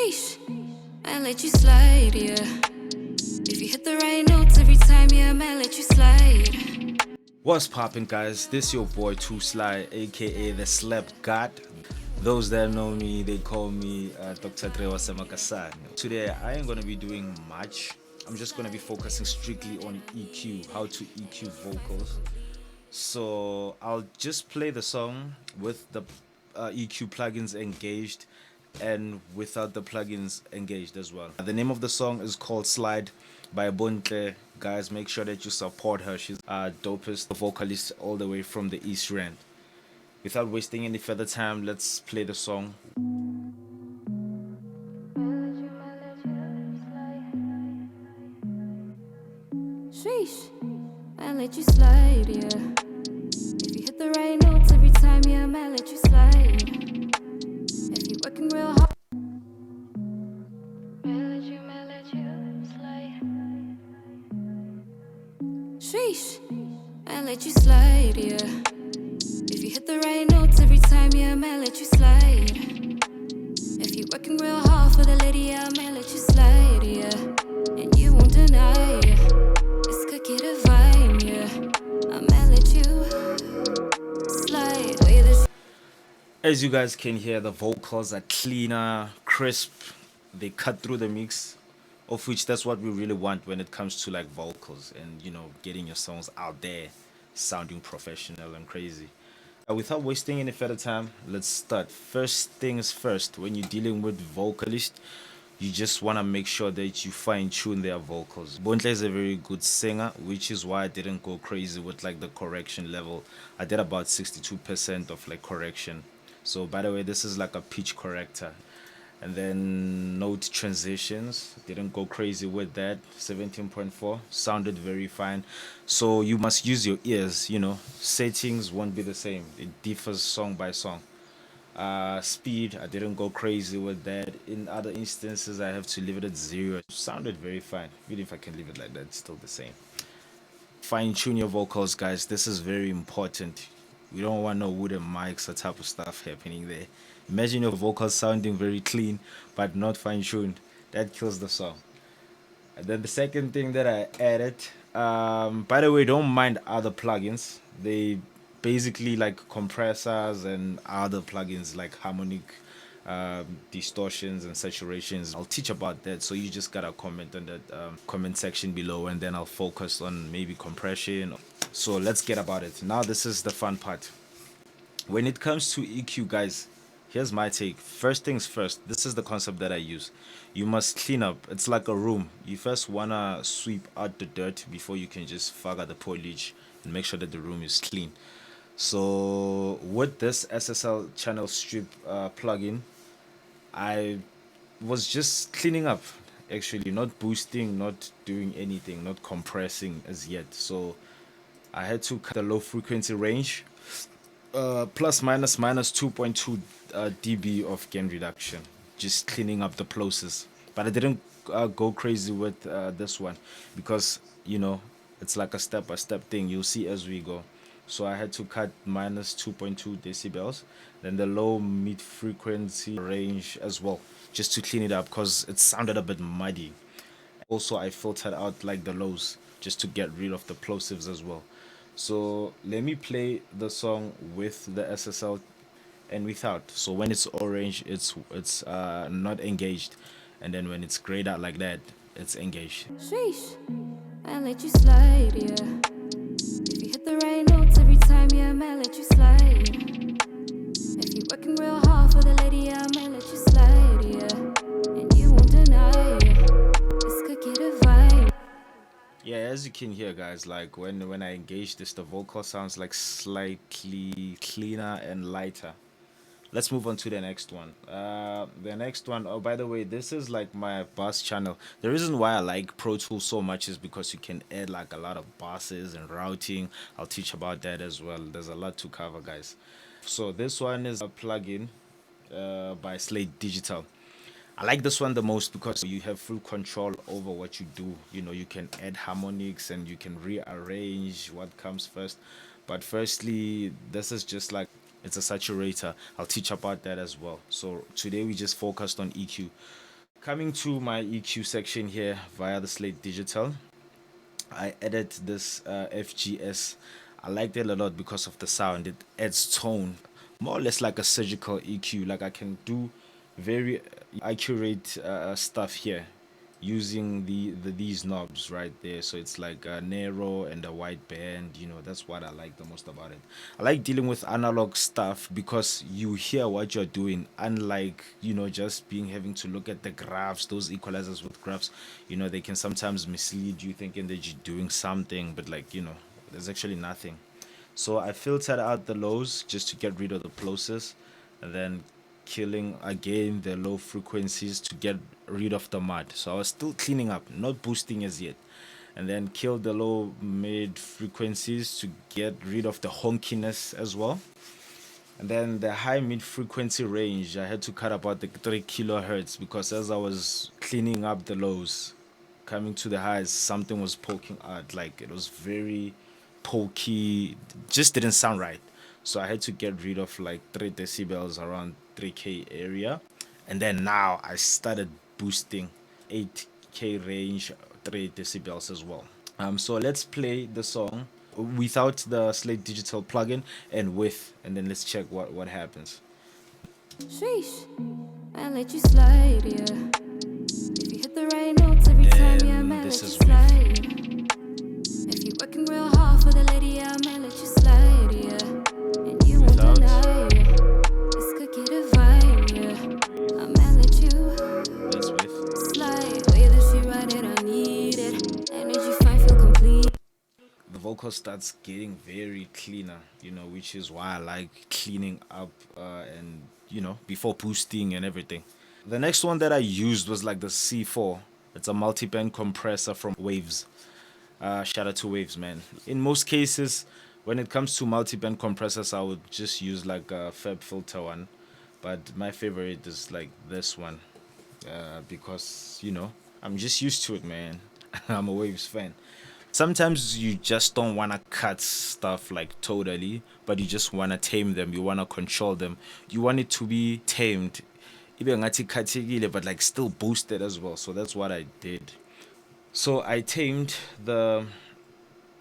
Sheesh, I let you slide, yeah. If you hit the right notes every time, yeah, man, let you slide. What's poppin', guys? This your boy TwoSly, aka the Slap God. Those that know me, they call me THRU. Today, I ain't gonna be doing much. I'm just gonna be focusing strictly on EQ, how to EQ vocals. So I'll just play the song with the EQ plugins engaged and without the plugins engaged as well. The name of the song is called Slide by Bontle. Guys, make sure that you support her. She's dopest vocalist all the way from the East Rand. Without wasting any further time, let's play the song. Sheesh, I let you slide, yeah. If you hit the right notes every time, yeah, man, let you slide. If you're working real hard, man, let you slide. Sheesh, I let you slide, yeah. If you hit the right notes every time, yeah, man, let you slide. If you're working real hard for the lady, yeah, man, let you slide, yeah. And you won't deny, yeah. This could get a vibe, yeah. I might let you slide. Oh, yeah, this. As you guys can hear, the vocals are cleaner, crisp. They cut through the mix, of which that's what we really want when it comes to like vocals and getting your songs out there, sounding professional and crazy. Without wasting any further time, let's start. First things first, when you're dealing with vocalists, you just want to make sure that you fine tune their vocals. Bontle is a very good singer, which is why I didn't go crazy with like the correction level. I did about 62% of like correction. So by the way, this is like a pitch corrector. And then note transitions, didn't go crazy with that. 17.4 sounded very fine. So you must use your ears, settings won't be the same, it differs song by song. Speed, I didn't go crazy with that. In other instances, I have to leave it at 0. It sounded very fine. Even if I can leave it like that, it's still the same. Fine tune your vocals, guys. This is very important. We don't want no wooden mics or type of stuff happening there. Imagine your vocals sounding very clean but not fine tuned. That kills the song. And then the second thing that I added, by the way, don't mind other plugins. They basically like compressors and other plugins like harmonic distortions and saturations. I'll teach about that, so you just gotta comment on that comment section below, and then I'll focus on maybe compression. So let's get about it. Now this is the fun part. When it comes to EQ, guys, here's my take. First things first, this is the concept that I use. You must clean up. It's like a room. You first wanna sweep out the dirt before you can just figure the polish and make sure that the room is clean. So with this SSL channel strip plugin, I was just cleaning up, actually, not boosting, not doing anything, not compressing as yet. So I had to cut the low frequency range, plus minus 2.2 dB of gain reduction, just cleaning up the plosives. But I didn't go crazy with this one because it's like a step by step thing. You'll see as we go. So I had to cut minus 2.2 decibels, then the low mid frequency range as well, just to clean it up because it sounded a bit muddy. Also, I filtered out like the lows just to get rid of the plosives as well. So let me play the song with the SSL and without. So when it's orange, it's not engaged, and then when it's grayed out like that, it's engaged. Sheesh, I let you slide, yeah. If you hit the right notes every time, yeah, man, let you slide. If you're working real hard for the lady, yeah, man, let you slide, yeah. And you won't deny, yeah. This could get a vibe. Yeah, as you can hear, guys, like when I engage this, the vocal sounds like slightly cleaner and lighter. Let's move on to the next one. The next one, oh, by the way, this is like my bass channel. The reason why I like Pro Tools so much is because you can add like a lot of basses and routing. I'll teach about that as well. There's a lot to cover, guys. So this one is a plugin by Slate Digital. I like this one the most because you have full control over what you do. You can add harmonics and you can rearrange what comes first. But firstly, this is just like, it's a saturator. I'll teach about that as well. So today we just focused on EQ. Coming to my EQ section here via the Slate Digital, I added this FGS. I liked it a lot because of the sound. It adds tone, more or less like a surgical EQ. Like I can do very accurate stuff here using these knobs right there. So it's like a narrow and a wide band. You know, that's what I like the most about it. I like dealing with analog stuff because you hear what you're doing, unlike, you know, just being having to look at the graphs. Those equalizers with graphs, you know, they can sometimes mislead you thinking that you're doing something, but like, you know, there's actually nothing. So I filtered out the lows just to get rid of the plosives, and then killing again the low frequencies to get rid of the mud. So I was still cleaning up, not boosting as yet. And then kill the low mid frequencies to get rid of the honkiness as well. And then the high mid frequency range, I had to cut about the 3 kilohertz because as I was cleaning up the lows, coming to the highs, something was poking out. Like it was very pokey, just didn't sound right. So I had to get rid of like 3 decibels around 3K area. And then now I started boosting 8K range, 3 decibels as well. So let's play the song without the Slate Digital plugin and with, and then let's check what happens. Sheesh, I let you slide, yeah. If you hit the right notes every time, yeah, I And might this let you is with. slide. If you're working real hard for the lady, yeah, I might let you slide, yeah. And you won't Without. deny, yeah. This could get a vibe, yeah. I might let you That's with. slide. Way that you ride it, I need it. Energy fine, feel complete. The vocal starts getting very cleaner, you know, which is why I like cleaning up and, you know, before boosting and everything. The next one that I used was like the C4. It's a multi-band compressor from Waves. Shout out to Waves, man. In most cases, when it comes to multi-band compressors, I would just use like a Fab Filter one. But my favorite is like this one because, you know, I'm just used to it, man. I'm a Waves fan. Sometimes you just don't want to cut stuff like totally, but you just want to tame them. You want to control them. You want it to be tamed. Ibe ngathi khathekile, but like still boosted as well. So that's what I did. So I tamed the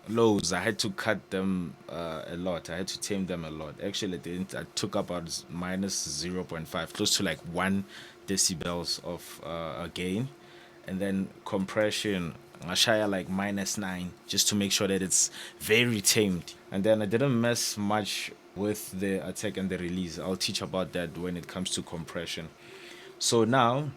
lows. I had to cut them a lot. I had to tame them a lot. Actually, I didn't. I took about minus 0.5, close to like 1 decibels of a gain. And then compression, I share like -9 just to make sure that it's very tamed. And then I didn't mess much with the attack and the release. I'll teach about that when it comes to compression. So now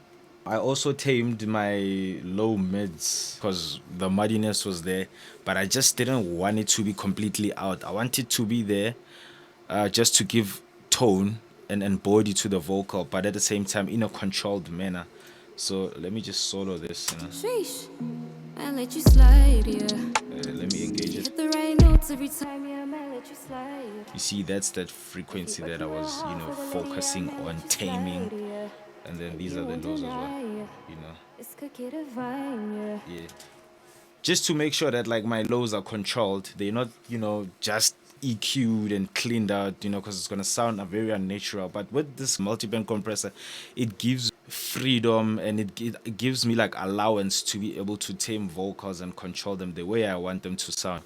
I also tamed my low mids because the muddiness was there, but I just didn't want it to be completely out. I want it to be there just to give tone and body to the vocal, but at the same time in a controlled manner. So let me just solo this. You know? Sheesh, I let you slide, yeah. Let me engage it. Hit the right notes every time, yeah, I might let you slide. You see, that's that frequency that I was, you know, focusing on taming. And then these are the lows as well, you know. This could get a vibe, yeah. Yeah. Just to make sure that like my lows are controlled. They're not, you know, just EQ'd and cleaned out, you know, because it's gonna sound very unnatural. But with this multi-band compressor, it gives freedom and it gives me like allowance to be able to tame vocals and control them the way I want them to sound.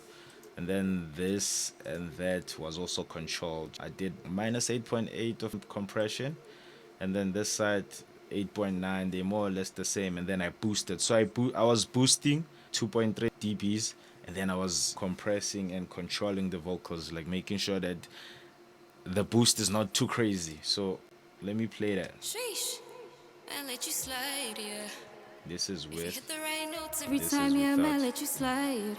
And then this and that was also controlled. I did minus 8.8 of compression, and then this side 8.9. They're more or less the same. And then I boosted. So I was boosting 2.3 dBs, and then I was compressing and controlling the vocals, like making sure that the boost is not too crazy. So let me play that. Sheesh, I let you slide, yeah. This is If you with, hit the right notes every this time, is yeah, I might without, let you slide.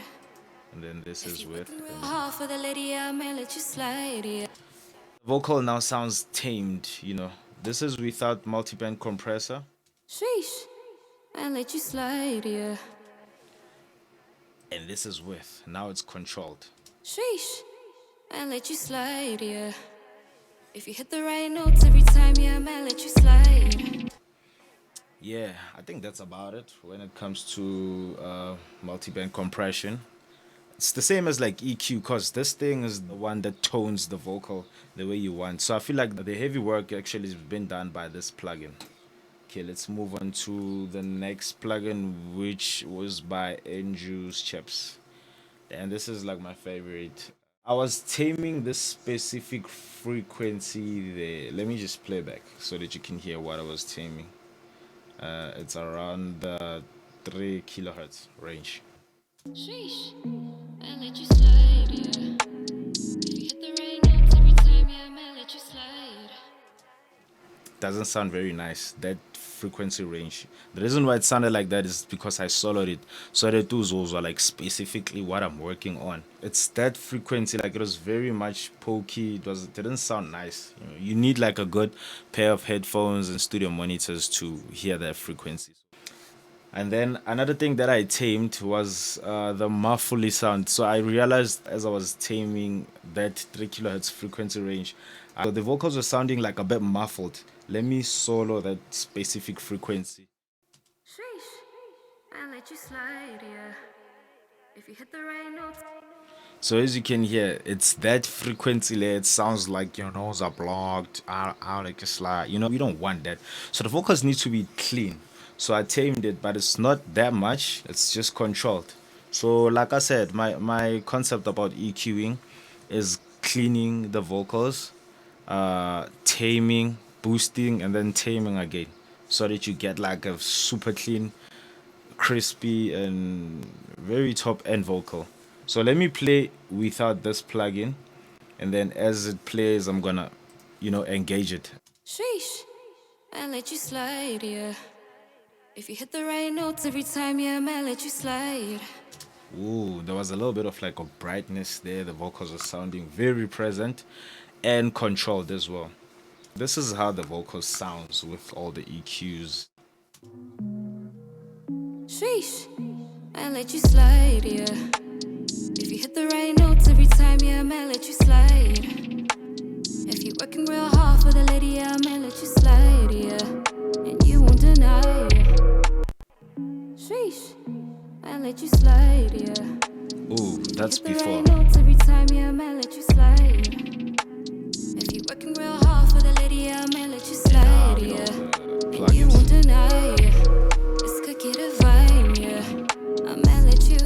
and then this If is you with. working real And hard for the lady, yeah, I might let you slide, yeah. the vocal now sounds tamed, you know. This is without multi-band compressor. Sheesh, I let you slide, yeah. And this is with. Now it's controlled. Sheesh, I let you slide, yeah. If you hit the right notes every time, yeah, I might let you slide. Yeah, I think that's about it when it comes to multi-band compression. It's the same as like EQ because this thing is the one that tones the vocal the way you want. So I feel like the heavy work actually has been done by this plugin. Okay, let's move on to the next plugin, which was by Andrew's Chips. And this is like my favorite. I was taming this specific frequency there. Let me just play back so that you can hear what I was taming. It's around the 3 kilohertz range. Sheesh, I let you slide, yeah. If you hit the right notes every time, yeah, I might let you slide. Doesn't sound very nice, that frequency range. The reason why it sounded like that is because I soloed it, so the tools are like specifically what I'm working on. It's that frequency, like it was very much pokey. It didn't sound nice. You need like a good pair of headphones and studio monitors to hear that frequency. And then another thing that I tamed was the muffly sound. So I realized as I was taming that 3 kilohertz frequency range, so the vocals were sounding like a bit muffled. Let me solo that specific frequency. Sheesh, I let you slide, yeah. If you hit the right notes. So as you can hear, it's that frequency there. It sounds like your nose are blocked, out like a slide. We don't want that. So the vocals need to be clean. So I tamed it, but it's not that much. It's just controlled. So like I said, my concept about EQing is cleaning the vocals, taming, boosting, and then taming again, so that you get like a super clean, crispy, and very top end vocal. So let me play without this plugin, and then as it plays, I'm gonna, engage it. Sheesh, I let you slide, yeah. If you hit the right notes every time, yeah, I might let you slide. Ooh, there was a little bit of like a brightness there. The vocals are sounding very present and controlled as well. This is how the vocal sounds with all the EQs. Sheesh, I let you slide, yeah. If you hit the right notes every time, yeah, I might let you slide. If you're working real hard for the lady, yeah, I might let you slide, yeah. And you won't deny, yeah. Sheesh, I let you slide, yeah. Ooh, that's Hit the before. right notes every time, yeah, I might let you slide. If you're working real hard for the lady, yeah, I might let you slide, yeah. And you won't deny, yeah. This could get a vibe, yeah. I might let you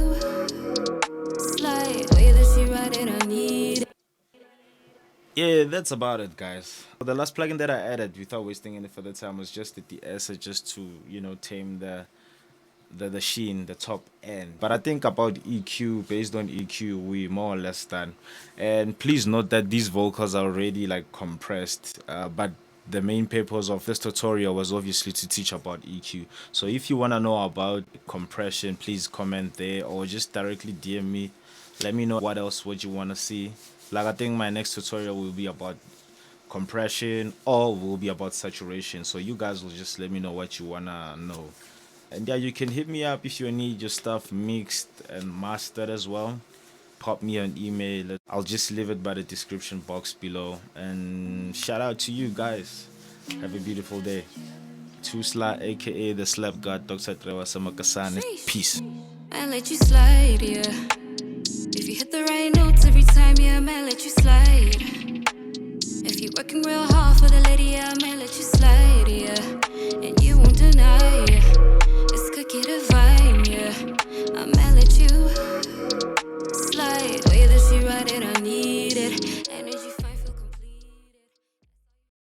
slide. Way that she ride it, I need it. Yeah, that's about it, guys. The last plugin that I added without wasting any further time was just the de-esser, just to tame the sheen, the top end. But I think about EQ, based on EQ, we more or less done. And please note that these vocals are already like compressed, but the main purpose of this tutorial was obviously to teach about EQ. So if you want to know about compression, please comment there or just directly DM me. Let me know what else would you want to see. Like I think my next tutorial will be about compression or will be about saturation. So you guys will just let me know what you want to know. And yeah, you can hit me up if you need your stuff mixed and mastered as well. Pop me an email. I'll just leave it by the description box below. And shout out to you guys. Have a beautiful day. TwoSly, aka the Slap God, Dr. THRU Samakasane. Peace. I let you slide, yeah. If you hit the right notes every time, yeah, I might let you slide. If you're working real hard for the lady, yeah, I might let you slide.